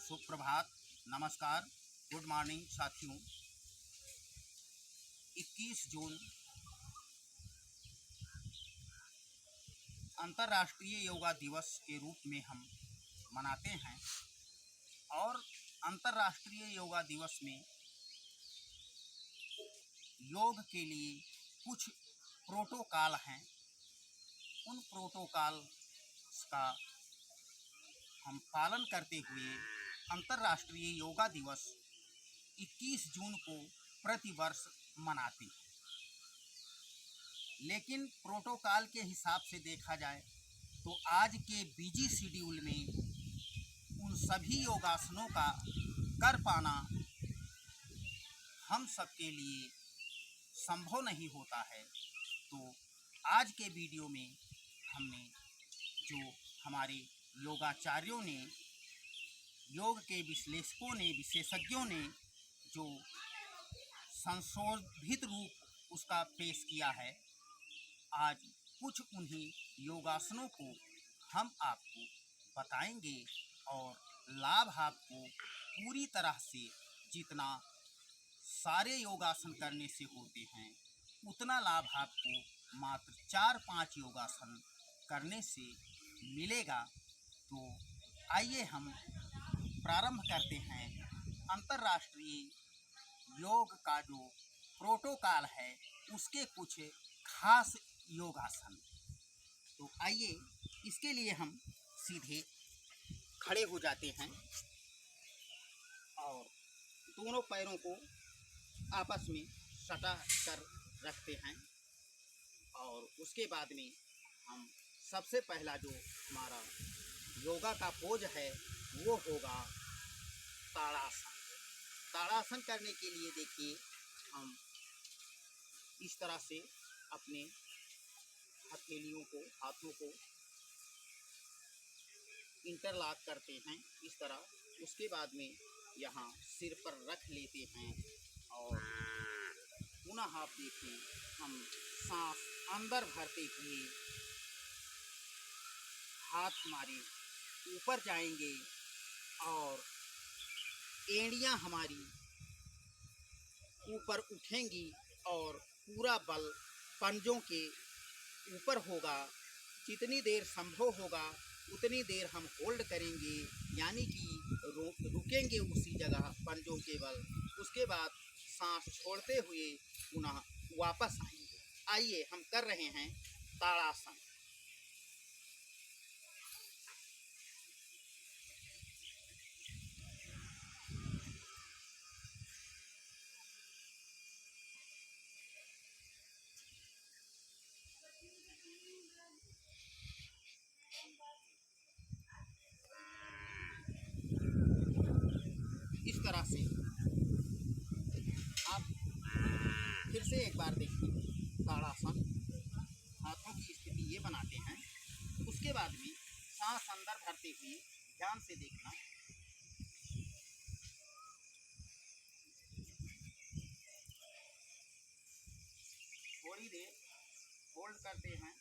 सुप्रभात, नमस्कार, good morning साथियों। 21 जून अंतर्राष्ट्रीय योगा दिवस के रूप में हम मनाते हैं और अंतर्राष्ट्रीय योगा दिवस में योग के लिए कुछ प्रोटोकॉल हैं। उन प्रोटोकॉल का हम पालन करते हुए अंतर्राष्ट्रीय योगा दिवस 21 जून को प्रतिवर्ष मनाते हैं। लेकिन प्रोटोकॉल के हिसाब से देखा जाए तो आज के बिजी शेड्यूल में उन सभी योगासनों का कर पाना हम सबके लिए संभव नहीं होता है। तो आज के वीडियो में हमने जो हमारे योगाचार्यों ने, योग के विश्लेषकों ने, विशेषज्ञों ने जो संशोधित रूप उसका पेश किया है, आज कुछ उन्हीं योगासनों को हम आपको बताएंगे और लाभ आपको पूरी तरह से जितना सारे योगासन करने से होते हैं उतना लाभ आपको मात्र 4-5 योगासन करने से मिलेगा। तो आइए हम प्रारंभ करते हैं अंतर्राष्ट्रीय योग का जो प्रोटोकॉल है उसके कुछ खास योगासन। तो आइए इसके लिए हम सीधे खड़े हो जाते हैं और दोनों पैरों को आपस में सटा कर रखते हैं और उसके बाद में हम सबसे पहला जो हमारा योगा का पोज है वो होगा ताड़ासन। ताड़ासन करने के लिए देखिए हम इस तरह से अपने हथेलियों को, हाथों को इंटरलॉक करते हैं इस तरह। उसके बाद में यहाँ सिर पर रख लेते हैं और पुनः आप देखिए हम सांस अंदर भरते हुए हाथ हमारे ऊपर जाएंगे और एड़ियाँ हमारी ऊपर उठेंगी और पूरा बल पंजों के ऊपर होगा। जितनी देर संभव होगा उतनी देर हम होल्ड करेंगे, यानी कि रुकेंगे उसी जगह पंजों के बल। उसके बाद सांस छोड़ते हुए पुनः वापस आएंगे। आइए हम कर रहे हैं ताड़ासन। इस तरह से आप फिर से एक बार देखिए ताड़ासन। हाथों की स्थिति ये बनाते हैं। उसके बाद में सांस अंदर भरते हुए ध्यान से देखना, थोड़ी देर होल्ड करते हैं,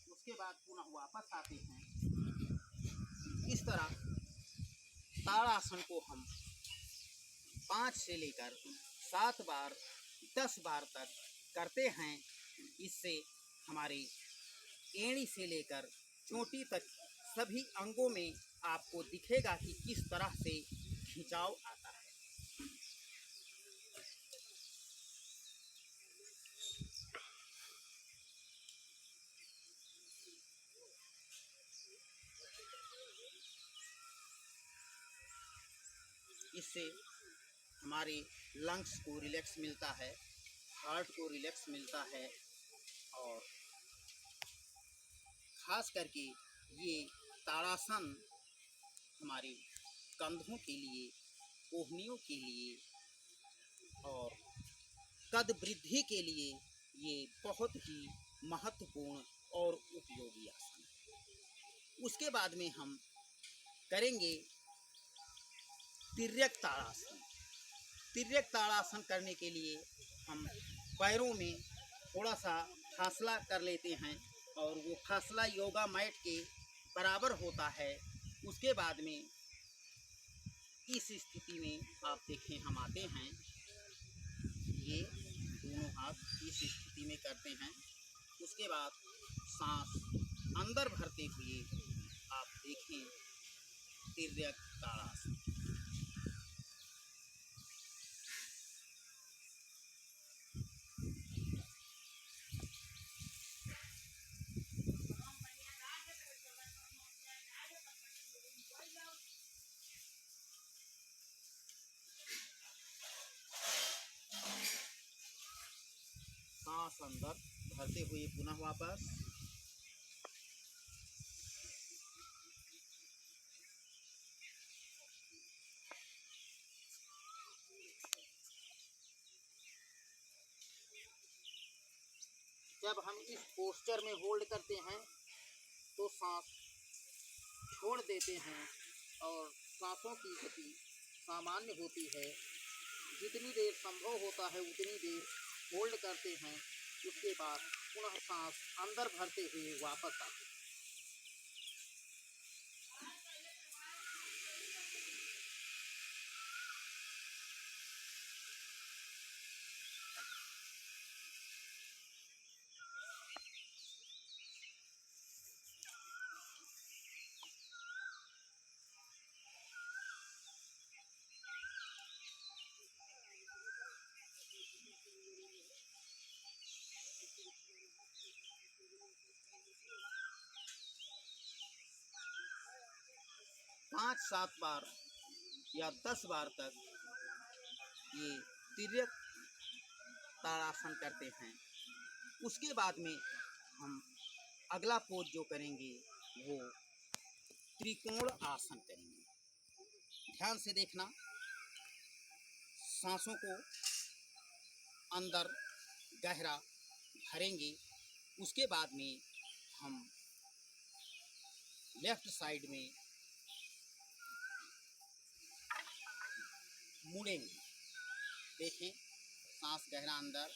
उसके बाद पुनः वापस आते हैं। इस तरह ताड़ासन को हम 5 से लेकर 7 बार 10 बार तक करते हैं। इससे हमारे एड़ी से लेकर चोटी तक सभी अंगों में आपको दिखेगा कि किस तरह से खिंचाव आता है। इससे हमारे लंग्स को रिलैक्स मिलता है, हार्ट को रिलैक्स मिलता है और खास करके ये ताड़ासन हमारे कंधों के लिए, कोहनियों के लिए और कद वृद्धि के लिए ये बहुत ही महत्वपूर्ण और उपयोगी आसन है। उसके बाद में हम करेंगे तिर्यक ताड़ासन। तिर्यक ताड़ासन करने के लिए हम पैरों में थोड़ा सा फासला कर लेते हैं और वो फासला योगा मैट के बराबर होता है। उसके बाद में इस स्थिति में आप देखें हम आते हैं, ये दोनों हाथ इस स्थिति में करते हैं। उसके बाद सांस अंदर भरते हुए आप देखें तिर्यक ताड़ासन। सांस अंदर भरते हुए पुनः वापस, जब हम इस पोस्चर में होल्ड करते हैं तो सांस छोड़ देते हैं और सांसों की गति सामान्य होती है। जितनी देर संभव होता है उतनी देर होल्ड करते हैं। उसके बाद पुनः सांस अंदर भरते हुए वापस आते हैं। पाँच सात बार या 10 बार तक ये तिर्यक ताड़ासन करते हैं। उसके बाद में हम अगला पोज जो करेंगे वो त्रिकोण आसन करेंगे। ध्यान से देखना, सांसों को अंदर गहरा भरेंगे। उसके बाद में हम लेफ्ट साइड में मुड़ेंगे। देखें, सांस गहरा अंदर,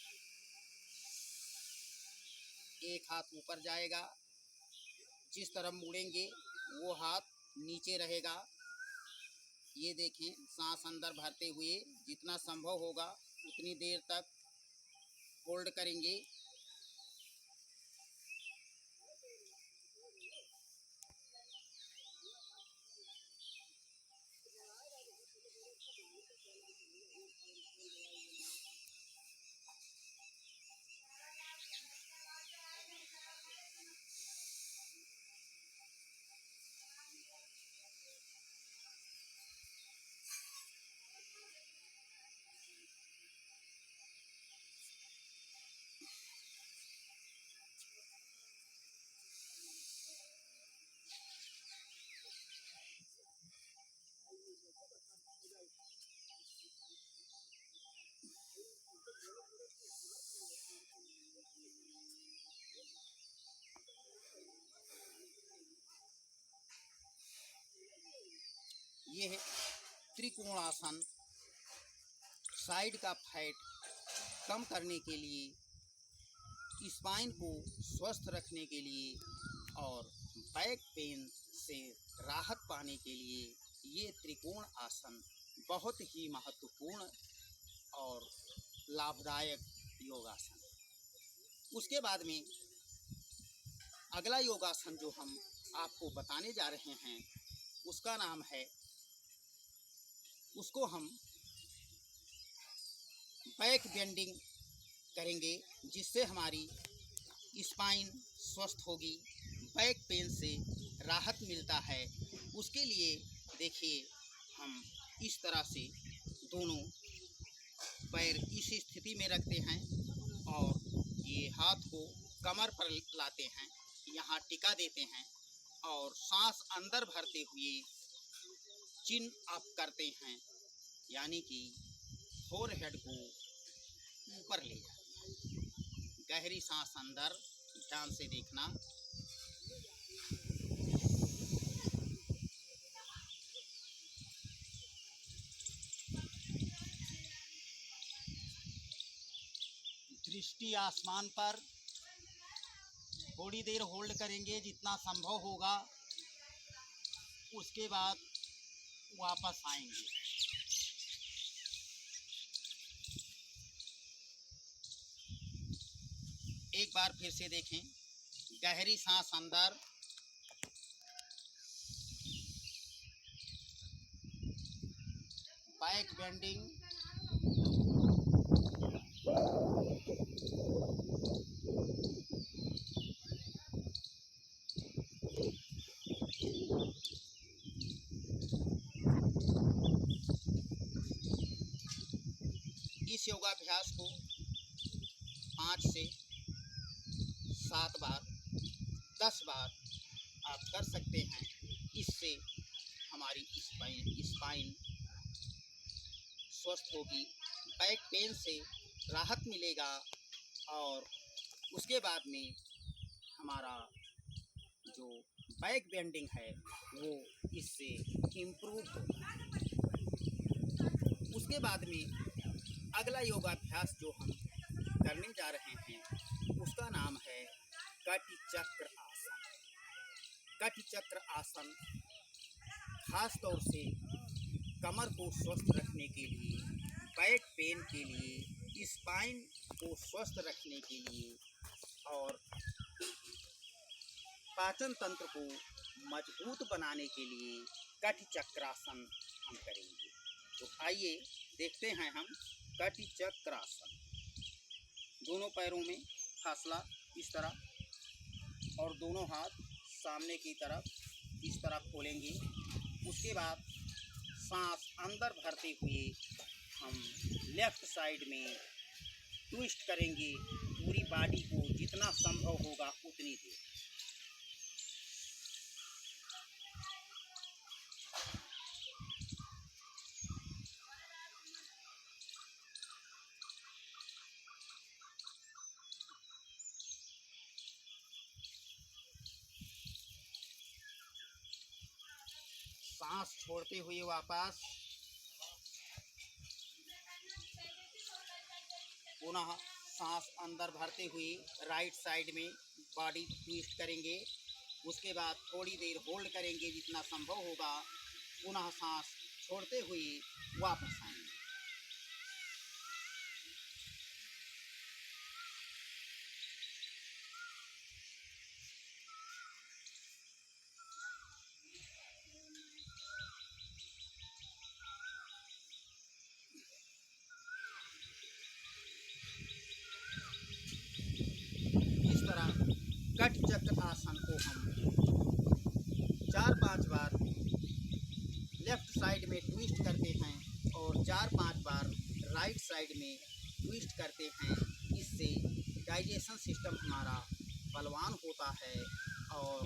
एक हाथ ऊपर जाएगा, जिस तरफ मुड़ेंगे वो हाथ नीचे रहेगा। ये देखें, सांस अंदर भरते हुए जितना संभव होगा उतनी देर तक होल्ड करेंगे। ये है त्रिकोणासन। साइड का फैट कम करने के लिए, स्पाइन को स्वस्थ रखने के लिए और बैक पेन से राहत पाने के लिए ये त्रिकोण आसन बहुत ही महत्वपूर्ण और लाभदायक योगासन है। उसके बाद में अगला योगासन जो हम आपको बताने जा रहे हैं उसका नाम है, उसको हम बैक बेंडिंग करेंगे, जिससे हमारी स्पाइन स्वस्थ होगी, बैक पेन से राहत मिलता है। उसके लिए देखिए, हम इस तरह से दोनों पैर इस स्थिति में रखते हैं और ये हाथ को कमर पर लाते हैं, यहाँ टिका देते हैं और सांस अंदर भरते हुए चिन अप करते हैं, यानी कि फोरहेड को ऊपर ले जाते हैं। गहरी सांस अंदर, ध्यान से देखना। दृष्टि आसमान पर, थोड़ी देर होल्ड करेंगे जितना संभव होगा, उसके बाद वापस आएंगे। एक बार फिर से देखें, गहरी सांस अंदर, बैक बेंडिंग, इस योगाभ्यास को 5 से 7 बार 10 बार आप कर सकते हैं। इससे हमारी स्पाइन स्वस्थ होगी, बैक पेन से राहत मिलेगा और उसके बाद में हमारा जो बैक बेंडिंग है वो इससे इम्प्रूव होगा। उसके बाद में अगला योगाभ्यास जो हम करने जा रहे हैं उसका नाम है कटि चक्र आसन। कटि चक्र आसन खास तौर से कमर को स्वस्थ रखने के लिए, बैक पेन के लिए, स्पाइन को स्वस्थ रखने के लिए और पाचन तंत्र को मजबूत बनाने के लिए कटि चक्रासन हम करेंगे। तो आइए देखते हैं हम कटि चक्रासन। दोनों पैरों में फासला इस तरह और दोनों हाथ सामने की तरफ इस तरह खोलेंगे। उसके बाद सांस अंदर भरते हुए हम लेफ्ट साइड में ट्विस्ट करेंगे, पूरी बॉडी को जितना संभव होगा उतनी देर। सांस छोड़ते हुए वापस पुनः सांस अंदर भरते हुए राइट साइड में बॉडी ट्विस्ट करेंगे। उसके बाद थोड़ी देर होल्ड करेंगे जितना संभव होगा, पुनः सांस छोड़ते हुए वापस आएंगे। इस तरह कटि चक्र आसन को हम 4-5 बार लेफ्ट साइड में ट्विस्ट करते हैं और 4-5 बार राइट साइड में ट्विस्ट करते हैं। इससे डाइजेशन सिस्टम हमारा बलवान होता है और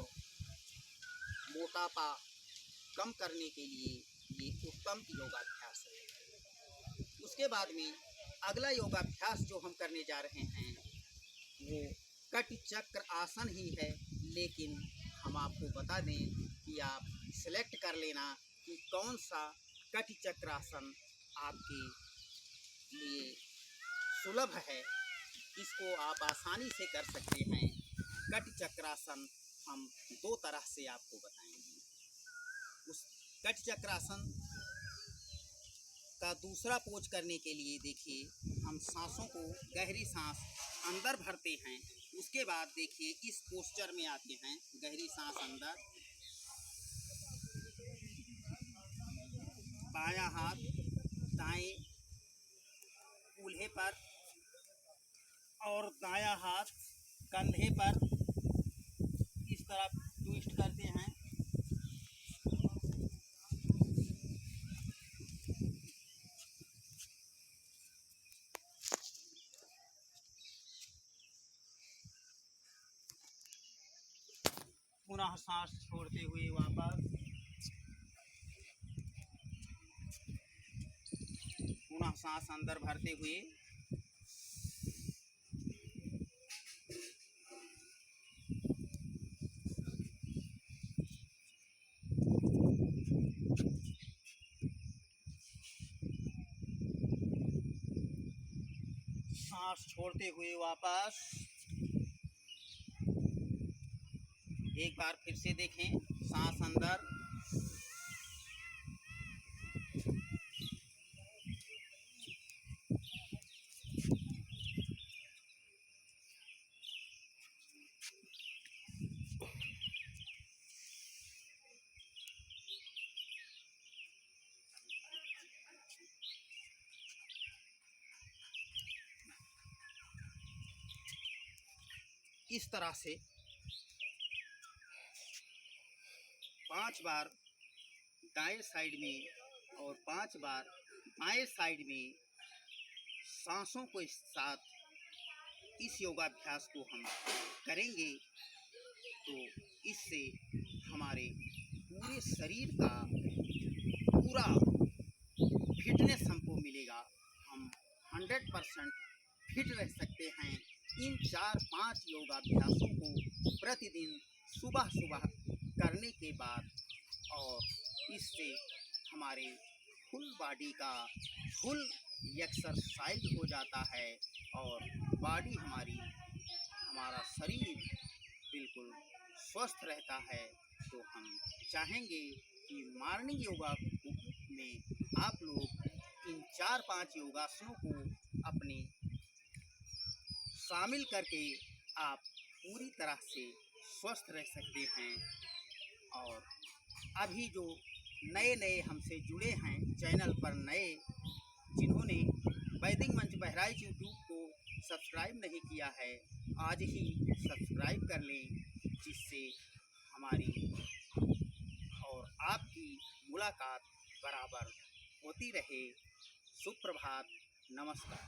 मोटापा कम करने के लिए ये उत्तम योगाभ्यास है। उसके बाद में अगला योगाभ्यास जो हम करने जा रहे हैं वो कटि चक्र आसन ही है, लेकिन हम आपको बता दें कि आप सिलेक्ट कर लेना कि कौन सा कटि चक्र आसन आपके लिए सुलभ है, इसको आप आसानी से कर सकते हैं। कटि चक्रासन हम 2 तरह से आपको बताएंगे। उस कटि चक्रासन का दूसरा पोज करने के लिए देखिए, हम सांसों को गहरी सांस अंदर भरते हैं। उसके बाद देखिए इस पोस्चर में आते हैं, गहरी सांस अंदर, बायां हाथ दाएं कूल्हे पर और दायां हाथ कंधे पर इस तरह ट्विस्ट करते हैं। पुनः सांस छोड़ते हुए वापस, पुनः सांस अंदर भरते हुए, सांस छोड़ते हुए वापस, एक बार फिर से देखें, सांस अंदर, इस तरह से 5 बार दाएं साइड में और 5 बार बाएं साइड में सांसों को इस साथ इस योगाभ्यास को हम करेंगे तो इससे हमारे पूरे शरीर का पूरा फिटनेस हमको मिलेगा। हम 100% फिट रह सकते हैं इन 4-5 योगाभ्यासों को प्रतिदिन सुबह सुबह करने के बाद, और इससे हमारे फुल बॉडी का फुल एक्सरसाइज हो जाता है और बॉडी हमारा शरीर बिल्कुल स्वस्थ रहता है। तो हम चाहेंगे कि मॉर्निंग योगा में आप लोग इन 4-5 योगासनों को अपने शामिल करके आप पूरी तरह से स्वस्थ रह सकते हैं। और अभी जो नए हमसे जुड़े हैं चैनल पर, नए जिन्होंने वैदिक मंच बहराइच यूट्यूब को सब्सक्राइब नहीं किया है, आज ही सब्सक्राइब कर लें, जिससे हमारी और आपकी मुलाकात बराबर होती रहे। सुप्रभात, नमस्कार।